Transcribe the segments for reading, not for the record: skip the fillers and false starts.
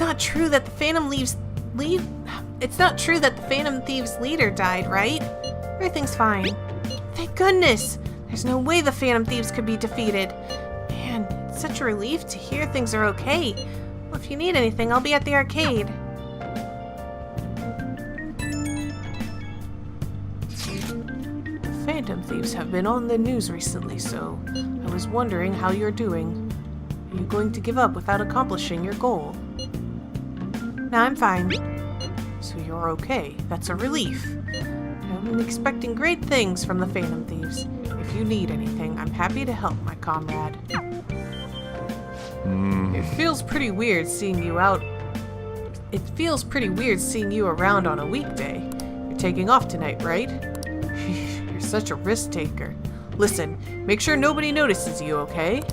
not true that the It's not true that the Phantom Thieves' leader died, right? Everything's fine. Thank goodness! There's no way the Phantom Thieves could be defeated. Man, it's such a relief to hear things are okay. Well, if you need anything, I'll be at the arcade. The Phantom Thieves have been on the news recently, so I was wondering how you're doing. Are you going to give up without accomplishing your goal? No, I'm fine. So you're okay. That's a relief. I'm expecting great things from the Phantom Thieves. If you need anything, I'm happy to help, my comrade. It feels pretty weird seeing you out. It feels pretty weird seeing you around on a weekday. You're taking off tonight, right? You're such a risk taker. Listen, make sure nobody notices you, okay?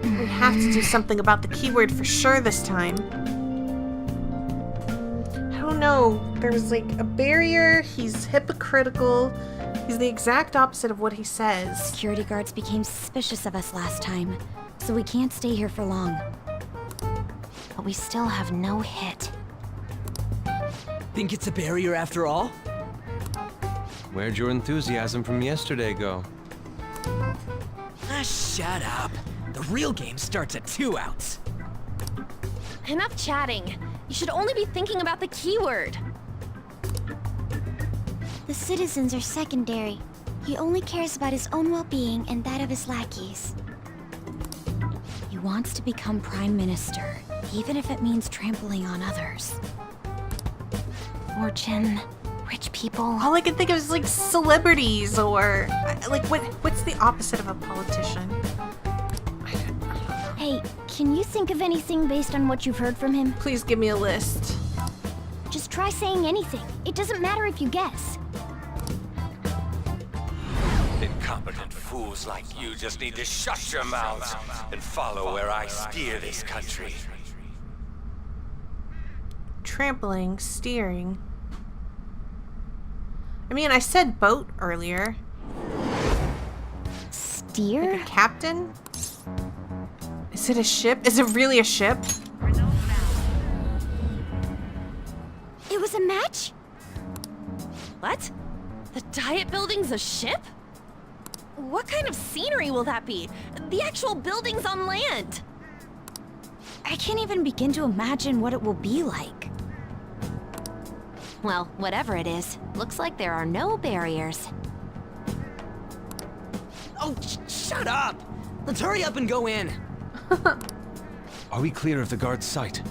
We have to do something about the keyword for sure this time. I don't know. There was like a barrier. He's hypocritical. He's the exact opposite of what he says. Security guards became suspicious of us last time, so we can't stay here for long. But we still have no hit. Think it's a barrier after all? Where'd your enthusiasm from yesterday go? Ah, shut up. The real game starts at 2 outs. Enough chatting. You should only be thinking about the keyword. The citizens are secondary. He only cares about his own well-being and that of his lackeys. He wants to become Prime Minister, even if it means trampling on others. Fortune, rich people. All I can think of is like celebrities or like what's the opposite of a politician? Hey, can you think of anything based on what you've heard from him? Please give me a list. Just try saying anything. It doesn't matter if you guess. Incompetent fools like you just need to shut your mouths and follow where I steer this country. Trampling, steering. I mean, I said boat earlier. Steer? Like a captain? Is it a ship? Is it really a ship? It was a match? What? The Diet Building's a ship? What kind of scenery will that be? The actual building's on land. I can't even begin to imagine what it will be like. Well, whatever it is, looks like there are no barriers. Oh, shut up! Let's hurry up and go in. Are we clear of the guard's sight?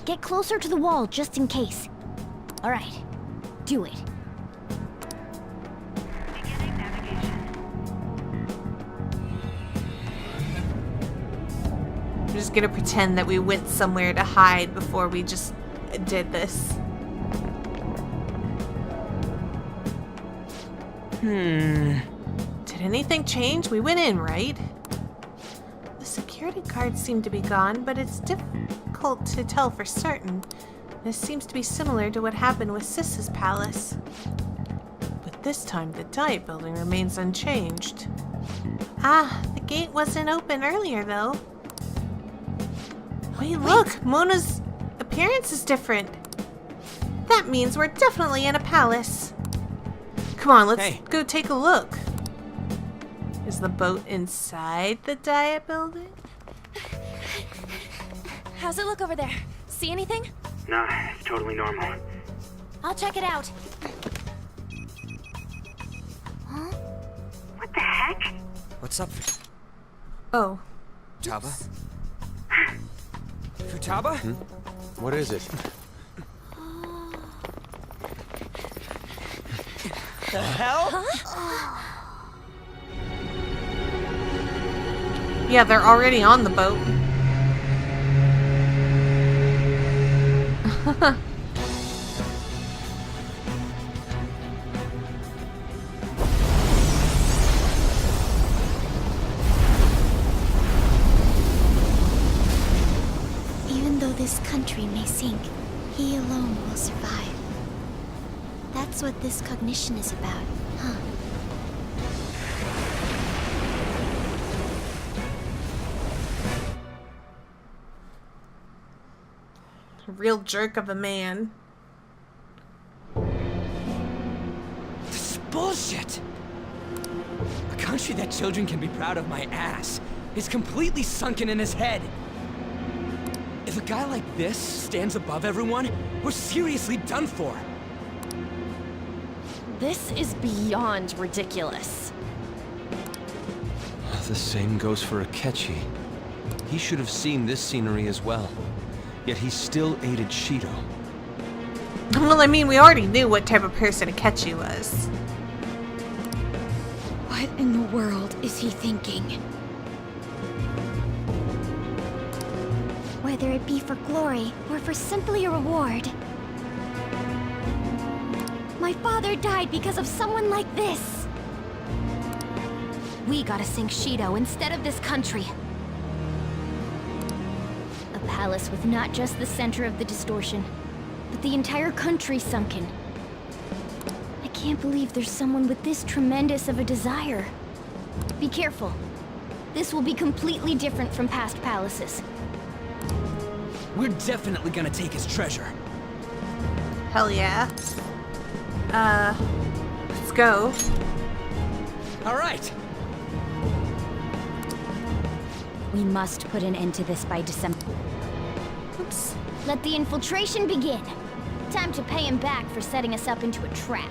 Get closer to the wall just in case. All right, do it. I'm just gonna pretend that we went somewhere to hide before we just did this. Did anything change? We went in, right? The security guards seem to be gone, but it's difficult to tell for certain. This seems to be similar to what happened with Sis's palace. But this time, the Diet Building remains unchanged. Ah, the gate wasn't open earlier, though. Wait, look! Mona's appearance is different. That means we're definitely in a palace. Come on, let's go take a look. Is the boat inside the Diet Building? How's it look over there? See anything? Nah, it's totally normal. I'll check it out. Huh? What the heck? What's up, Oh. Futaba? Futaba? What is it? The hell? Yeah, they're already on the boat. Even though this country may sink, he alone will survive. That's what this cognition is about, huh? Real jerk of a man. This is bullshit! A country that children can be proud of my ass is completely sunken in his head. If a guy like this stands above everyone, we're seriously done for. This is beyond ridiculous. The same goes for Akechi. He should have seen this scenery as well. Yet he still aided Shido. Well, I mean, we already knew what type of person Akechi was. What in the world is he thinking? Whether it be for glory or for simply a reward. My father died because of someone like this. We gotta sink Shido instead of this country. A palace with not just the center of the distortion, but the entire country sunken. I can't believe there's someone with this tremendous of a desire. Be careful. This will be completely different from past palaces. We're definitely gonna take his treasure. Hell yeah. Let's go. All right. We must put an end to this by December. Oops. Let the infiltration begin. Time to pay him back for setting us up into a trap.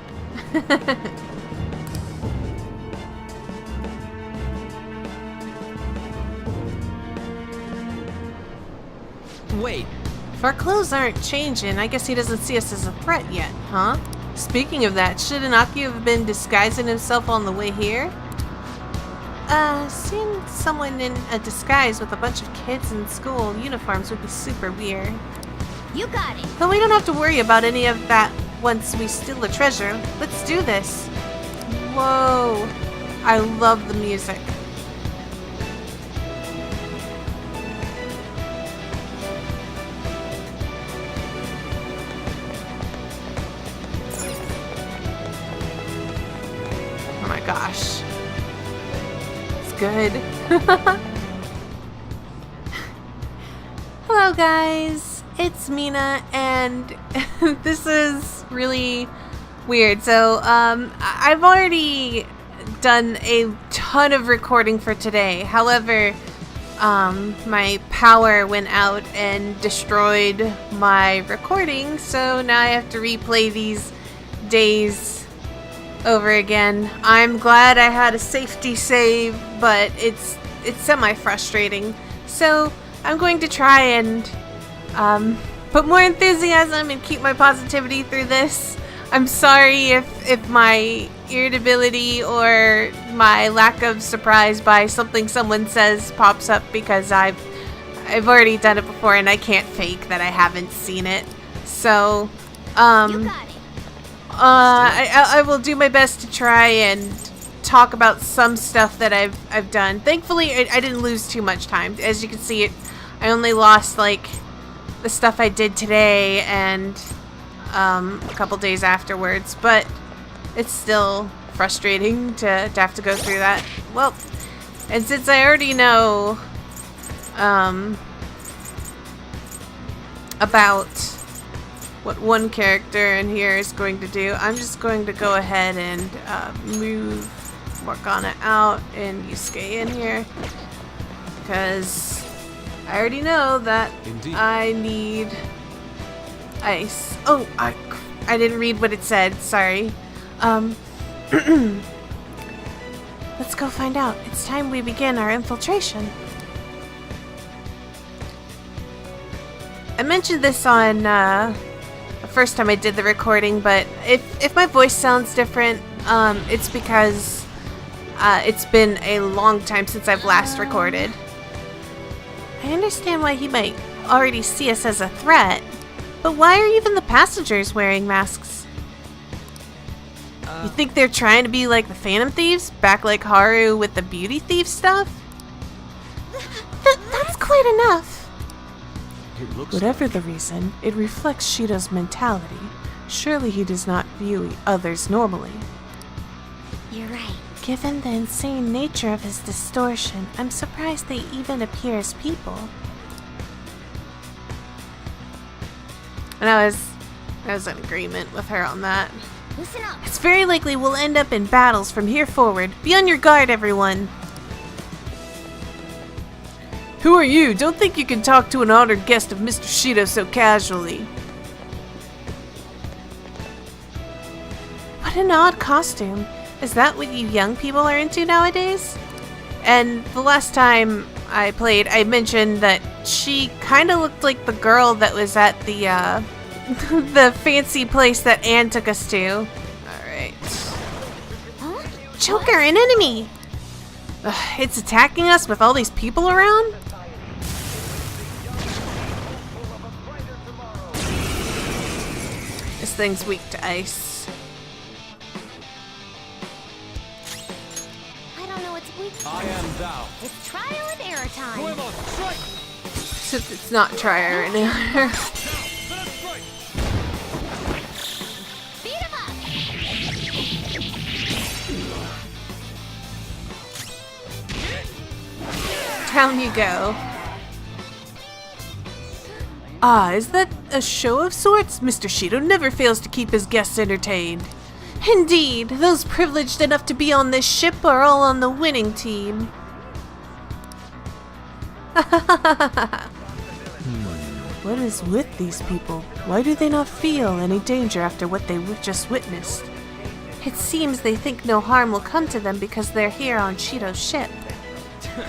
Wait, If our clothes aren't changing, I guess he doesn't see us as a threat yet, huh? Speaking of that, shouldn't Aki have been disguising himself on the way here? Seeing someone in a disguise with a bunch of kids in school uniforms would be super weird. You got it. But we don't have to worry about any of that once we steal the treasure. Let's do this. Whoa. I love the music. Oh my gosh. It's good. Hello guys, it's Mina, and this is really weird. So, I've already done a ton of recording for today. However, my power went out and destroyed my recording, so now I have to replay these days over again. I'm glad I had a safety save, but it's semi-frustrating. So I'm going to try and put more enthusiasm and keep my positivity through this. I'm sorry if my irritability or my lack of surprise by something someone says pops up, because I've already done it before and I can't fake that I haven't seen it. So You got it. I will do my best to try and talk about some stuff that I've done. Thankfully, I didn't lose too much time. As you can see, I only lost like the stuff I did today and a couple days afterwards, but it's still frustrating to have to go through that. Well, and since I already know about what one character in here is going to do, I'm just going to go ahead and move Morgana out and Yusuke in here, because I already know that Indeed. I need ice. Oh, I didn't read what it said. Sorry. Let's go find out. It's time we begin our infiltration. I mentioned this on the first time I did the recording, but if my voice sounds different, it's because it's been a long time since I've last recorded. I understand why he might already see us as a threat, but why are even the passengers wearing masks? You think they're trying to be like the Phantom Thieves? Back like Haru with the beauty thief stuff? That's quite enough. It looks Whatever the reason, it reflects Shido's mentality. Surely he does not view others normally. You're right. Given the insane nature of his distortion, I'm surprised they even appear as people. And I was in agreement with her on that. Listen up. It's very likely we'll end up in battles from here forward. Be on your guard, everyone. Who are you? Don't think you can talk to an honored guest of Mr. Shido so casually. What an odd costume. Is that what you young people are into nowadays? And the last time I played, I mentioned that she kind of looked like the girl that was at the, the fancy place that Anne took us to. Alright. Huh? Joker, an enemy! Ugh, it's attacking us with all these people around? This thing's weak to ice. I don't know what's weak. I am thou. It's trial and error time. Except it's not trier and error. Beat him up. Down you go. Ah, is that a show of sorts? Mr. Shido never fails to keep his guests entertained. Indeed, those privileged enough to be on this ship are all on the winning team. What is with these people? Why do they not feel any danger after what they just witnessed? It seems they think no harm will come to them because they're here on Shido's ship.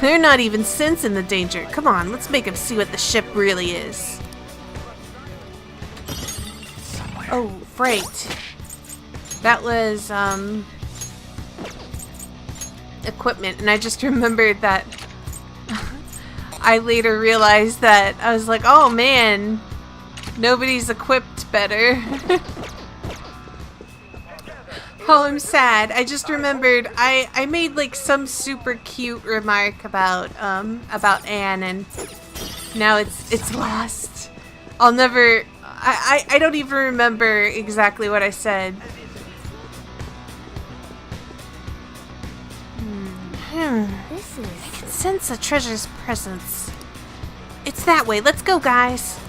They're not even sensing the danger. Come on, let's make them see what the ship really is. Oh, freight. That was, equipment, and I just remembered that I later realized that I was like, oh man, nobody's equipped better. Oh, I'm sad. I just remembered I made like some super cute remark about Anne, and now it's lost. I'll never. I don't even remember exactly what I said. This is... I can sense a treasure's presence. It's that way. Let's go, guys.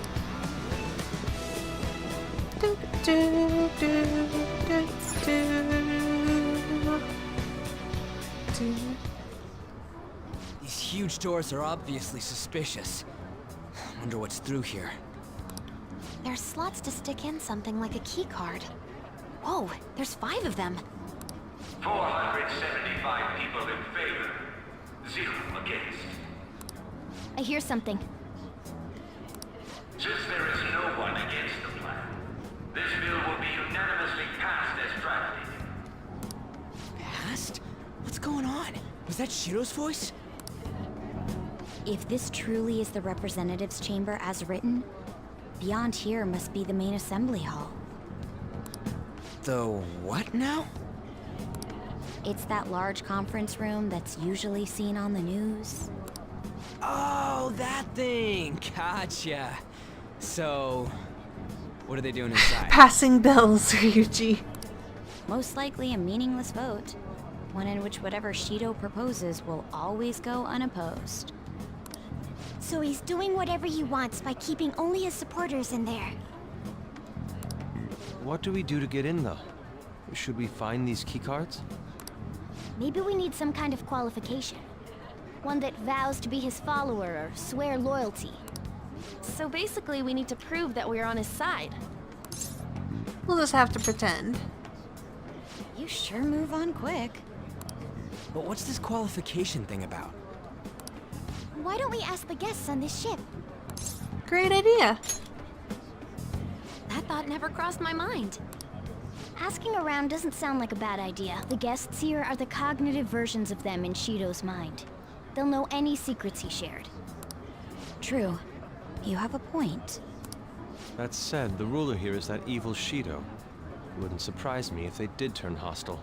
These huge doors are obviously suspicious. Wonder what's through here. There's slots to stick in something like a key card. Whoa, there's 5 of them. 475 people in favor. 0 against. I hear something. Since there is no one against the plan, this bill will be unanimously passed as drafted. Past? What's going on? Was that Shido's voice? If this truly is the representatives' chamber as written, beyond here must be the main assembly hall. The what now? It's that large conference room that's usually seen on the news. Oh, that thing! Gotcha. So, what are they doing inside? Passing bills, Ryuji. Most likely a meaningless vote. One in which whatever Shido proposes will always go unopposed. So he's doing whatever he wants by keeping only his supporters in there. What do we do to get in, though? Should we find these keycards? Maybe we need some kind of qualification. One that vows to be his follower or swear loyalty. So basically, we need to prove that we're on his side. We'll just have to pretend. You sure move on quick. But what's this qualification thing about? Why don't we ask the guests on this ship? Great idea. That thought never crossed my mind. Asking around doesn't sound like a bad idea. The guests here are the cognitive versions of them in Shido's mind. They'll know any secrets he shared. True. You have a point. That said, the ruler here is that evil Shido. It wouldn't surprise me if they did turn hostile.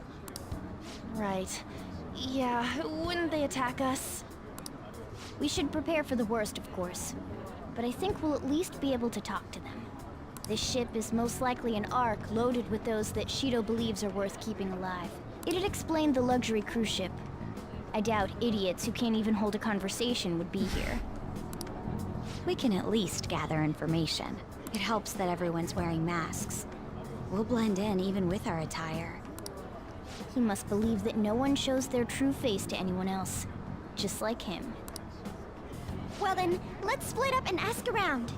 Right. Yeah, wouldn't they attack us? We should prepare for the worst, of course. But I think we'll at least be able to talk to them. This ship is most likely an Ark loaded with those that Shido believes are worth keeping alive. It'd explain the luxury cruise ship. I doubt idiots who can't even hold a conversation would be here. We can at least gather information. It helps that everyone's wearing masks. We'll blend in even with our attire. He must believe that no one shows their true face to anyone else. Just like him. Well then, let's split up and ask around.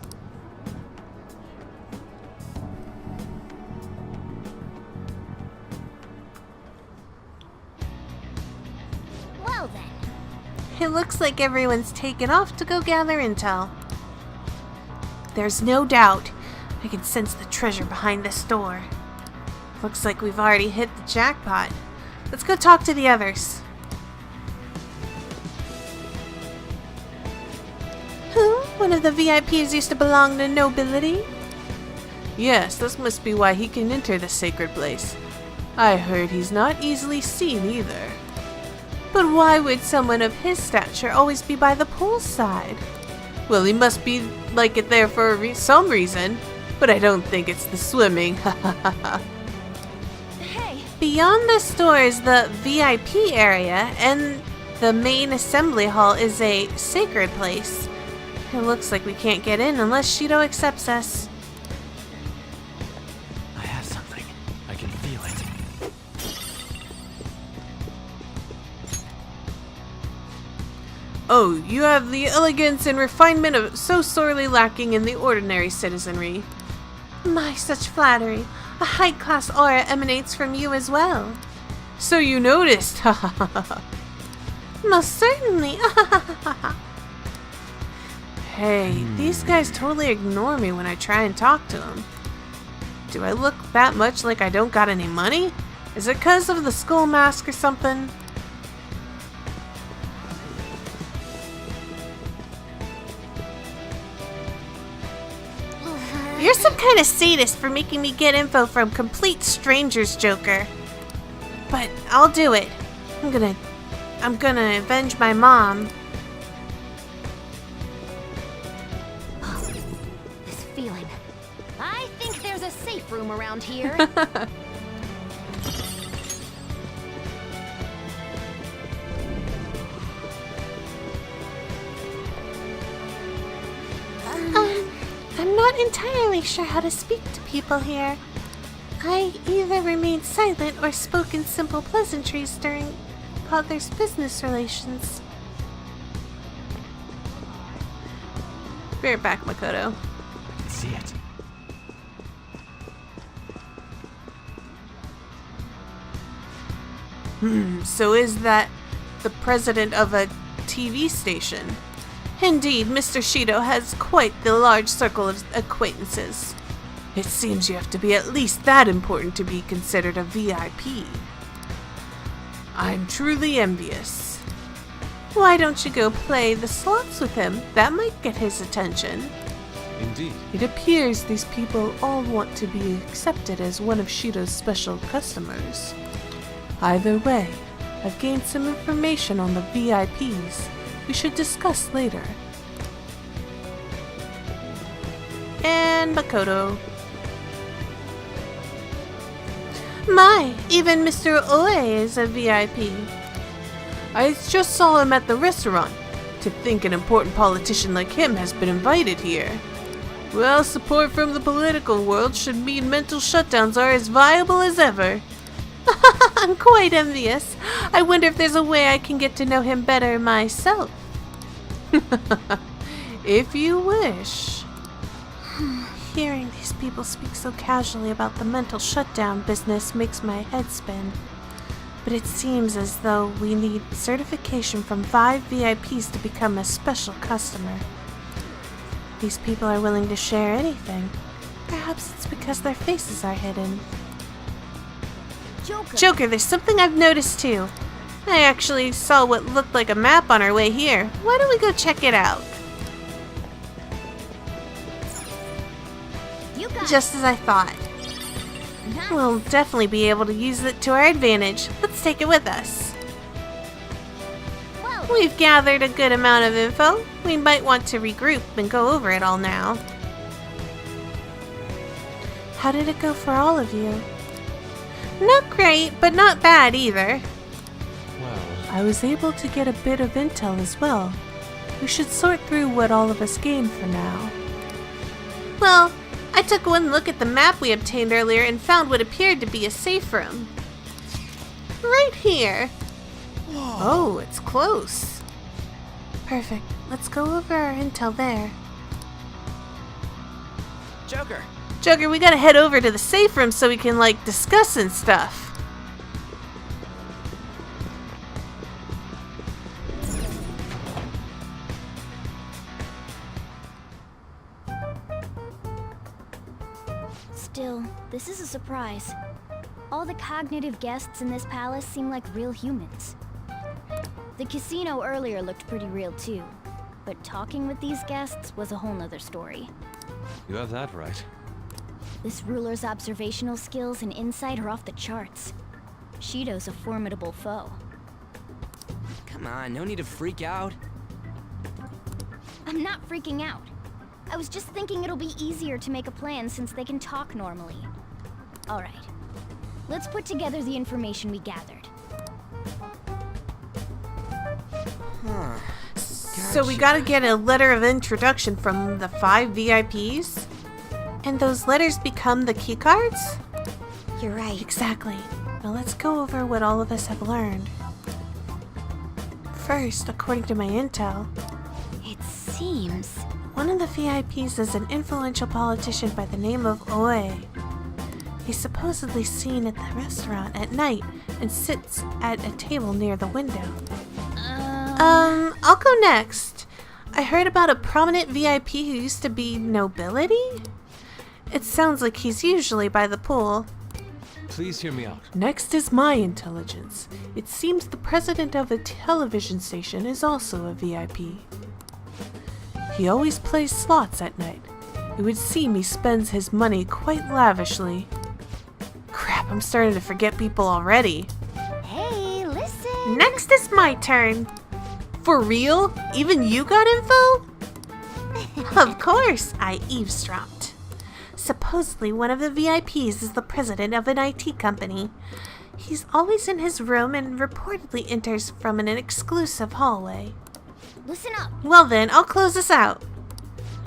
Well then. It looks like everyone's taken off to go gather intel. There's no doubt. I can sense the treasure behind this door. Looks like we've already hit the jackpot. Let's go talk to the others. Who? One of the VIPs used to belong to nobility? Yes, this must be why he can enter the sacred place. I heard he's not easily seen either. But why would someone of his stature always be by the poolside? Well, he must be like it there for some reason, but I don't think it's the swimming. Hey, Beyond this door is the VIP area, and the main assembly hall is a sacred place. It looks like we can't get in unless Shido accepts us. I have something. I can feel it. Oh, you have the elegance and refinement of so sorely lacking in the ordinary citizenry. My, such flattery. A high-class aura emanates from you as well. So you noticed, ha ha ha ha. Most certainly, Hey, these guys totally ignore me when I try and talk to them. Do I look that much like I don't got any money? Is it 'cause of the skull mask or something? You're some kind of sadist for making me get info from complete strangers, Joker. But I'll do it. I'm gonna avenge my mom. This feeling. I think there's a safe room around here. I'm not entirely sure how to speak to people here. I either remained silent or spoke in simple pleasantries during Father's business relations. Be right back, Makoto. I can see it. So is that the president of a TV station? Indeed, Mr. Shido has quite the large circle of acquaintances. It seems you have to be at least that important to be considered a VIP. I'm truly envious. Why don't you go play the slots with him? That might get his attention. Indeed. It appears these people all want to be accepted as one of Shido's special customers. Either way, I've gained some information on the VIPs we should discuss later. And Makoto. My, even Mr. Oe is a VIP. I just saw him at the restaurant. To think an important politician like him has been invited here. Well, support from the political world should mean mental shutdowns are as viable as ever. I'm quite envious. I wonder if there's a way I can get to know him better myself. If you wish. Hearing these people speak so casually about the mental shutdown business makes my head spin. But it seems as though we need certification from 5 VIPs to become a special customer. These people are willing to share anything. Perhaps it's because their faces are hidden. Joker, there's something I've noticed too. I actually saw what looked like a map on our way here. Why don't we go check it out? Just as I thought. We'll definitely be able to use it to our advantage. Let's take it with us. We've gathered a good amount of info. We might want to regroup and go over it all now. How did it go for all of you? Not great, but not bad either. Well, I was able to get a bit of intel as well. We should sort through what all of us gained for now. Well, I took one look at the map we obtained earlier and found what appeared to be a safe room. Right here. Oh, it's close. Perfect. Let's go over our intel there. Joker. Joker, we gotta head over to the safe room so we can, like, discuss and stuff. Still, this is a surprise. All the cognitive guests in this palace seem like real humans. The casino earlier looked pretty real too, but talking with these guests was a whole nother story. You have that right. This ruler's observational skills and insight are off the charts. Shido's a formidable foe. Come on, no need to freak out. I'm not freaking out. I was just thinking it'll be easier to make a plan since they can talk normally. Alright. Let's put together the information we gathered. Huh. So we gotta get a letter of introduction from the 5 VIPs? And those letters become the keycards? You're right. Exactly. Now let's go over what all of us have learned. First, according to my intel, It seems... one of the VIPs is an influential politician by the name of Oe. He's supposedly seen at the restaurant at night and sits at a table near the window. I'll go next. I heard about a prominent VIP who used to be nobility? It sounds like he's usually by the pool. Please hear me out. Next is my intelligence. It seems the president of a television station is also a VIP. He always plays slots at night. It would seem he spends his money quite lavishly. Crap, I'm starting to forget people already. Hey, listen! Next is my turn. For real? Even you got info? Of course, I eavesdropped. Supposedly one of the VIPs is the president of an IT company. He's always in his room and reportedly enters from an exclusive hallway. Listen up! Well then, I'll close this out.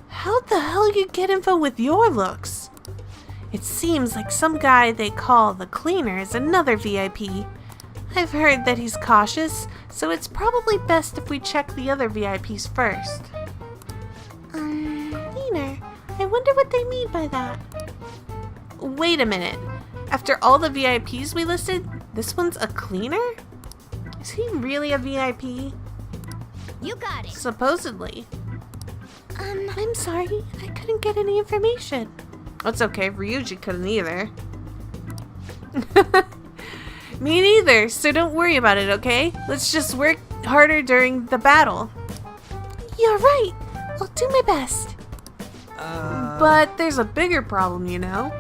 How the hell you get info with your looks? It seems like some guy they call the cleaner is another VIP. I've heard that he's cautious, so it's probably best if we check the other VIPs first. Cleaner? I wonder what they mean by that. Wait a minute. After all the VIPs we listed, this one's a cleaner? Is he really a VIP? You got it! Supposedly. I'm sorry. I couldn't get any information. That's okay. Ryuji couldn't either. Me neither, so don't worry about it, okay? Let's just work harder during the battle. You're right. I'll do my best. But there's a bigger problem, you know?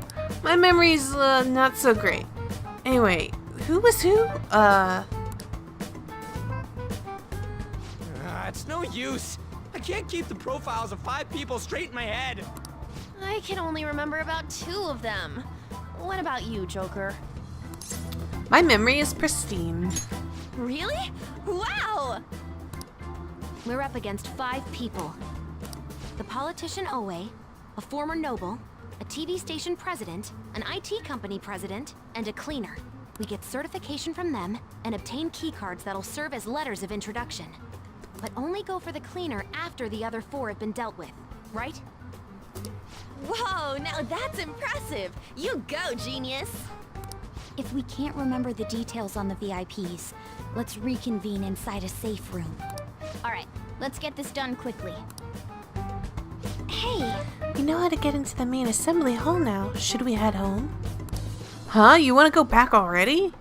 My memory's not so great. Anyway, who was who? It's no use. I can't keep the profiles of 5 people straight in my head. I can only remember about 2 of them. What about you, Joker? My memory is pristine. Really? Wow! We're up against 5 people. The politician Oe, a former noble, a TV station president, an IT company president, and a cleaner. We get certification from them and obtain keycards that'll serve as letters of introduction. But only go for the cleaner after the other 4 have been dealt with, right? Whoa, now that's impressive! You go, genius! If we can't remember the details on the VIPs, let's reconvene inside a safe room. Alright, let's get this done quickly. Hey! We know how to get into the main assembly hall now. Should we head home? Huh? You want to go back already?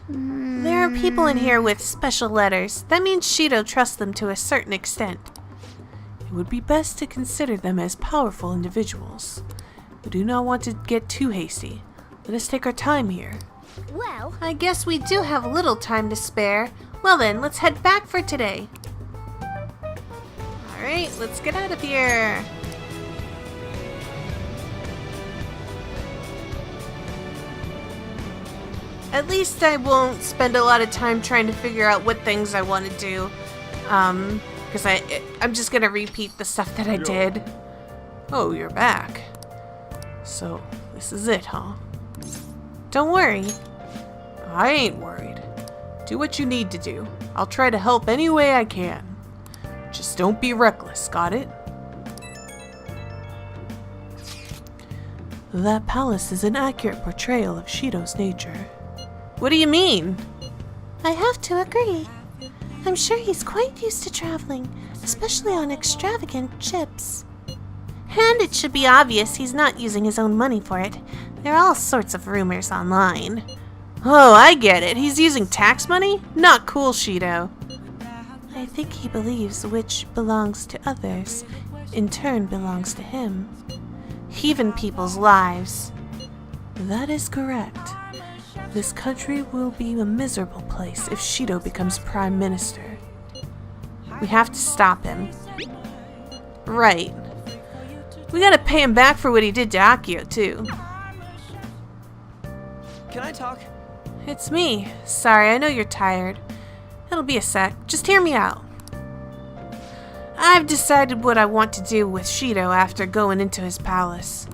There are people in here with special letters. That means Shido trusts them to a certain extent. It would be best to consider them as powerful individuals. We do not want to get too hasty. Let us take our time here. Well, I guess we do have a little time to spare. Well then, let's head back for today. Alright, let's get out of here. At least I won't spend a lot of time trying to figure out what things I want to do. Because I'm just gonna repeat the stuff that I did. Oh, you're back. So, this is it, huh? Don't worry. I ain't worried. Do what you need to do. I'll try to help any way I can. Just don't be reckless, got it? That palace is an accurate portrayal of Shido's nature. What do you mean? I have to agree. I'm sure he's quite used to traveling, especially on extravagant ships. And it should be obvious he's not using his own money for it. There are all sorts of rumors online. Oh, I get it. He's using tax money? Not cool, Shido. I think he believes which belongs to others, in turn belongs to him. Even people's lives. That is correct. This country will be a miserable place if Shido becomes Prime Minister. We have to stop him. Right. We gotta pay him back for what he did to Akio, too. Can I talk? It's me. Sorry, I know you're tired. It'll be a sec. Just hear me out. I've decided what I want to do with Shido after going into his palace.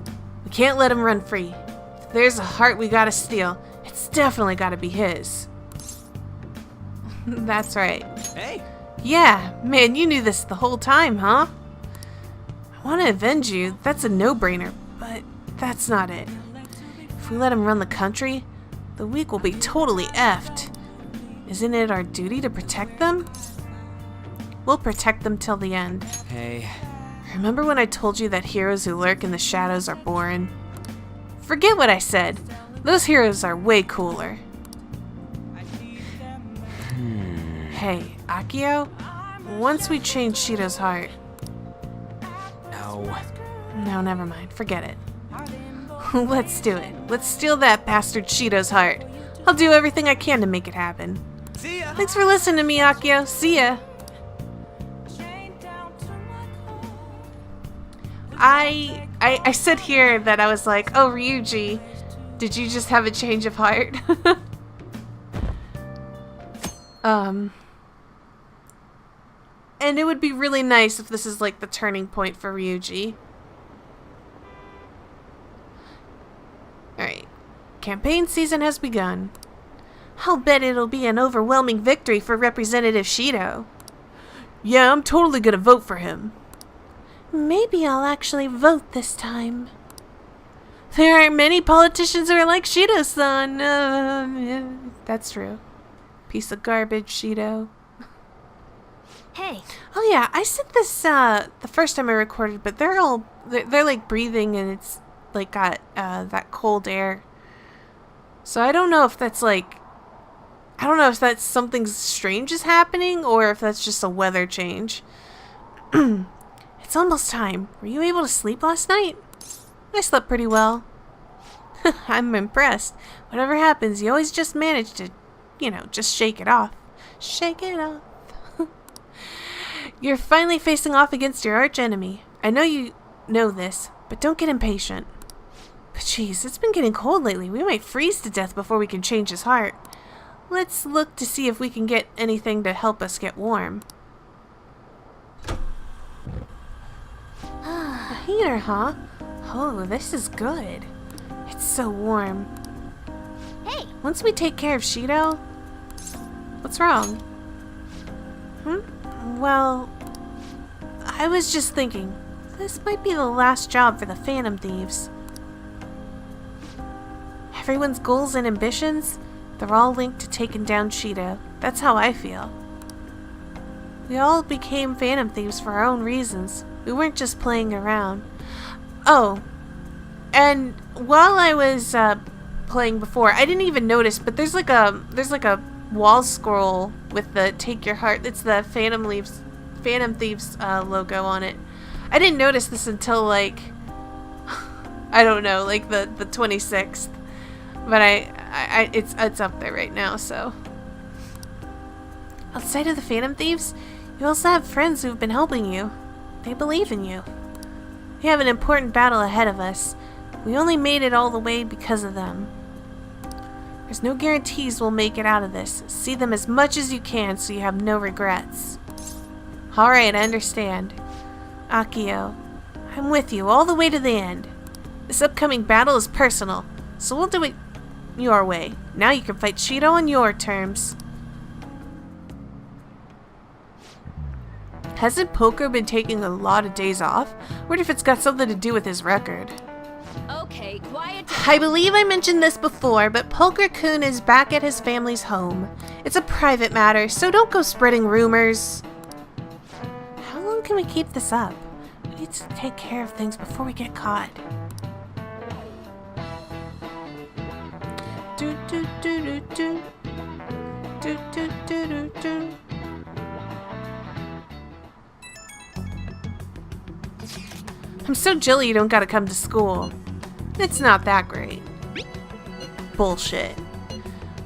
We can't let him run free. If there's a heart we gotta steal, it's definitely gotta be his. That's right. Hey! Yeah, man, you knew this the whole time, huh? I want to avenge you, that's a no-brainer, but that's not it. If we let him run the country, the weak will be totally effed. Isn't it our duty to protect them? We'll protect them till the end. Hey. Remember when I told you that heroes who lurk in the shadows are boring? Forget what I said. Those heroes are way cooler. Hey, Akio, once we change Shido's heart... No, never mind. Forget it. Let's do it. Let's steal that bastard Shido's heart. I'll do everything I can to make it happen. See ya! Thanks for listening to me, Akio. See ya! I said here that I was like, oh, Ryuji, did you just have a change of heart? And it would be really nice if this is like the turning point for Ryuji. Alright. Campaign season has begun. I'll bet it'll be an overwhelming victory for Representative Shido. Yeah, I'm totally gonna vote for him. Maybe I'll actually vote this time. There aren't many politicians who are like Shido-san. That's true. Piece of garbage, Shido. Hey. Oh yeah, I said this the first time I recorded, but they're like breathing and it's like got that cold air. So I don't know if that's like, I don't know if that's something strange is happening or if that's just a weather change. It's almost time. Were you able to sleep last night? I slept pretty well. I'm impressed. Whatever happens, you always just manage to, you know, just shake it off. Shake it off. You're finally facing off against your arch enemy. I know you know this, but don't get impatient. But jeez, it's been getting cold lately. We might freeze to death before we can change his heart. Let's look to see if we can get anything to help us get warm. A heater, huh? Oh, this is good. It's so warm. Hey! Once we take care of Shido... What's wrong? Well, I was just thinking, this might be the last job for the Phantom Thieves. Everyone's goals and ambitions, they're all linked to taking down Shido. That's how I feel. We all became Phantom Thieves for our own reasons. We weren't just playing around. Oh, and while I was playing before, I didn't even notice, but there's like a wall scroll with the "Take Your Heart." It's the Phantom Thieves logo on it. I didn't notice this until like I don't know, like the 26th. But it's up there right now. So outside of the Phantom Thieves, you also have friends who've been helping you. They believe in you. We have an important battle ahead of us. We only made it all the way because of them. There's no guarantees we'll make it out of this. See them as much as you can so you have no regrets. Alright, I understand. Akio, I'm with you all the way to the end. This upcoming battle is personal, so we'll do it your way. Now you can fight Shido on your terms. Hasn't Poker been taking a lot of days off? Wonder if it's got something to do with his record. Okay, quiet down. I believe I mentioned this before, but Poker-kun is back at his family's home. It's a private matter, so don't go spreading rumors. How long can we keep this up? We need to take care of things before we get caught. Do do do do do. Do do do do do. I'm so jilly you don't gotta come to school. It's not that great. Bullshit.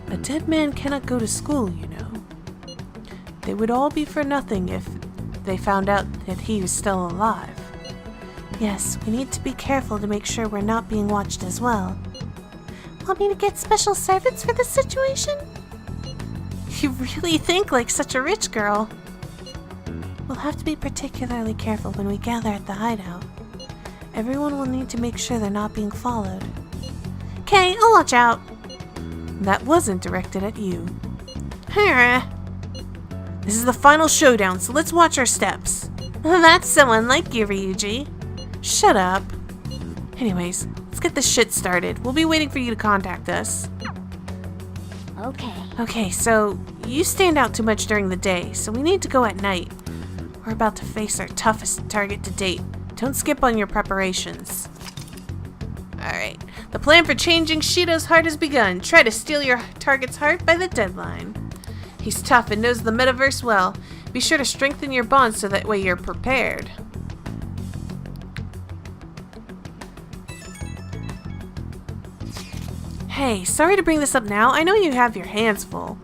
A dead man cannot go to school, you know. They would all be for nothing if they found out that he was still alive. Yes, we need to be careful to make sure we're not being watched as well. Want me to get special servants for this situation? You really think like such a rich girl. We'll have to be particularly careful when we gather at the hideout. Everyone will need to make sure they're not being followed. Okay, I'll watch out. That wasn't directed at you. This is the final showdown, so let's watch our steps. That's someone like you, Ryuji. Shut up. Anyways, let's get this shit started. We'll be waiting for you to contact us. Okay. Okay, so you stand out too much during the day, so we need to go at night. We're about to face our toughest target to date. Don't skip on your preparations. Alright, the plan for changing Shido's heart has begun. Try to steal your target's heart by the deadline. He's tough and knows the metaverse well. Be sure to strengthen your bonds so that way you're prepared. Hey, sorry to bring this up now. I know you have your hands full.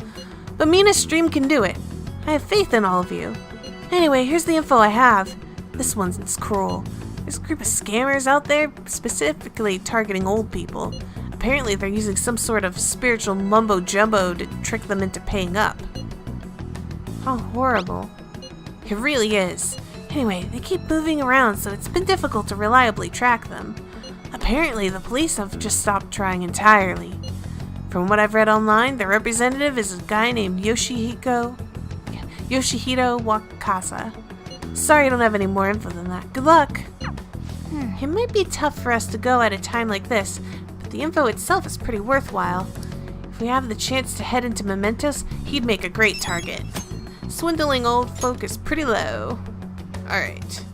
But Mina's stream can do it. I have faith in all of you. Anyway, here's the info I have. This one's cruel. There's a group of scammers out there specifically targeting old people. Apparently they're using some sort of spiritual mumbo-jumbo to trick them into paying up. How horrible. It really is. Anyway, they keep moving around, so it's been difficult to reliably track them. Apparently the police have just stopped trying entirely. From what I've read online, their representative is a guy named Yoshihito Wakasa. Sorry I don't have any more info than that. Good luck! It might be tough for us to go at a time like this, but the info itself is pretty worthwhile. If we have the chance to head into Mementos, he'd make a great target. Swindling old folk is pretty low. Alright.